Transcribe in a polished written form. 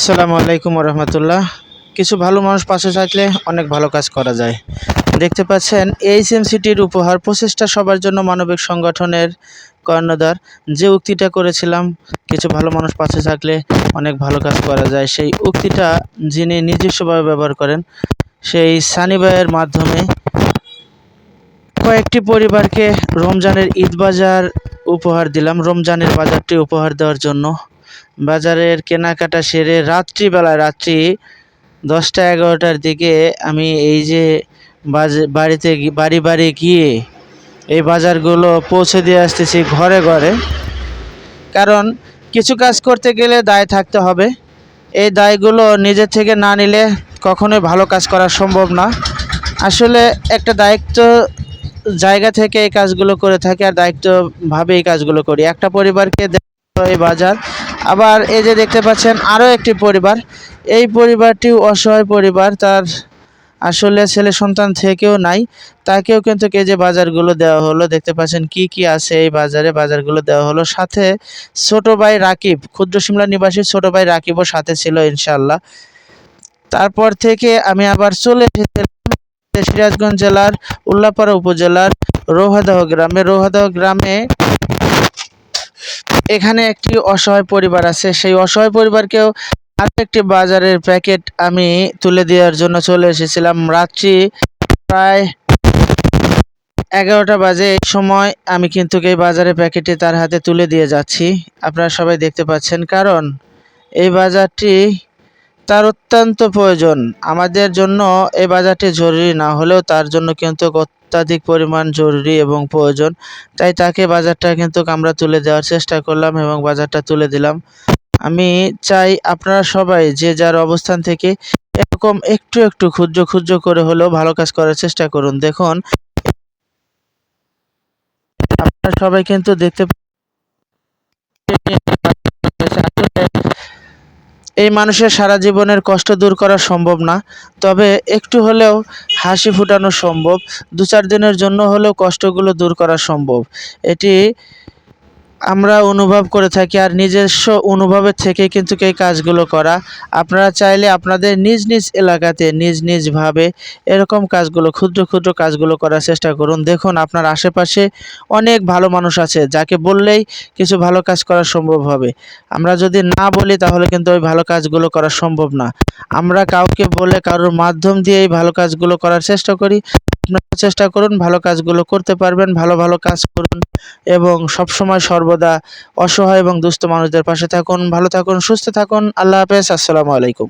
আসসালামু আলাইকুম রহমতুল্লাহ। কিছু ভালো মানুষ পাশে থাকলে অনেক ভালো কাজ করা যায়। দেখতে পাচ্ছেন এইচএমসিটির উপহার প্রচেষ্টা সবার জন্য মানবিক সংগঠনের কর্ণধার যে উক্তিটা করেছিলাম, কিছু ভালো মানুষ পাশে থাকলে অনেক ভালো কাজ করা যায়, সেই উক্তিটা যিনি নিজস্বভাবে ব্যবহার করেন সেই সানি ভাইয়ের মাধ্যমে কয়েকটি পরিবারকে রমজানের ঈদ বাজার উপহার দিলাম। রমজানের বাজারটি উপহার দেওয়ার জন্য বাজারের কেনাকাটা সেরে রাত্রি 10টা 11টার দিকে আমি এই যে বাড়ি বাড়ি গিয়ে এই বাজারগুলো পৌঁছে দিয়ে আসতেছি ঘরে ঘরে। কারণ কিছু কাজ করতে গেলে দায় থাকতে হবে। এই দায়গুলো নিজের থেকে না নিলে কখনোই ভালো কাজ করা সম্ভব না। আসলে একটা দায়িত্ব জায়গা থেকে এই কাজগুলো করে থাকি আর দায়িত্বভাবে এই কাজগুলো করি। একটা পরিবারকে এই বাজার, আবার এই যে দেখতে পাচ্ছেন আরও একটি পরিবার, এই পরিবারটিও অসহায় পরিবার, তার আসলে ছেলে সন্তান থেকেও নাই, তাকেও কিন্তু এই যে বাজারগুলো দেওয়া হলো। দেখতে পাচ্ছেন কি কি আছে এই বাজারগুলো দেওয়া হলো। সাথে ছোট ভাই রাকিব, ক্ষুদ্র শিমলা নিবাসী ছোট ভাই রাকিবও সাথে ছিল ইনশাআল্লাহ। তারপর থেকে আমি আবার চলে এসেছিলাম সিরাজগঞ্জ জেলার উল্লাপাড়া উপজেলার রৌহাদাহ গ্রামে। এখানে একটি অসহায় পরিবার আছে, সেই অসহায় পরিবারকেও আরেকটি বাজারের প্যাকেট আমি তুলে দেওয়ার জন্য চলে এসেছিলাম। রাত্রি প্রায় 11টা বাজে এই সময় আমি কিন্তু এই বাজারের প্যাকেটটি তার হাতে তুলে দিয়ে যাচ্ছি। আপনারা সবাই দেখতে পাচ্ছেন, কারণ এই বাজারটি তার অত্যন্ত প্রয়োজন। আমাদের জন্য এই বাজারটি জরুরি না হলেও তার জন্য কিন্তু অত্যাধিক পরিমাণ জরুরি এবং প্রয়োজন। তাই তাকে বাজারটা কিন্তু আমরা তুলে দেওয়ার চেষ্টা করলাম এবং বাজারটা তুলে দিলাম। আমি চাই আপনারা সবাই যে যার অবস্থান থেকে এরকম একটু একটু ক্ষুদ্র ক্ষুদ্র করে হলেও ভালো কাজ করার চেষ্টা করুন। দেখুন, আপনারা সবাই কিন্তু দেখতে এই মানুষের সারা জীবনের কষ্ট দূর করা সম্ভব না, তবে একটু হলেও হাসি ফুটানো সম্ভব। 2-4 দিনের জন্য হলেও কষ্টগুলো দূর করা সম্ভব। এটি আমরা অনুভব করে থাকি, আর নিজস্ব অনুভবের থেকে কিন্তু এই কাজগুলো করা। আপনারা চাইলে আপনাদের নিজ নিজ এলাকাতে নিজভাবে এরকম কাজগুলো ক্ষুদ্র ক্ষুদ্র কাজগুলো করার চেষ্টা করুন। দেখুন, আপনার আশেপাশে অনেক ভালো মানুষ আছে যাকে বললেই কিছু ভালো কাজ করা সম্ভব হবে। আমরা যদি না বলি তাহলে কিন্তু ওই ভালো কাজগুলো করা সম্ভব না। আমরা কাউকে বলে কারোর মাধ্যম দিয়ে এই ভালো কাজগুলো করার চেষ্টা করি। আপনারা চেষ্টা করুন, ভালো কাজগুলো করতে পারবেন। ভালো ভালো কাজ করুন এবং সবসময় সর্বদা অসহায় এবং দুস্থ মানুষদের পাশে থাকুন। ভালো থাকুন, সুস্থ থাকুন। আল্লাহ হাফেজ। আসসালামু আলাইকুম।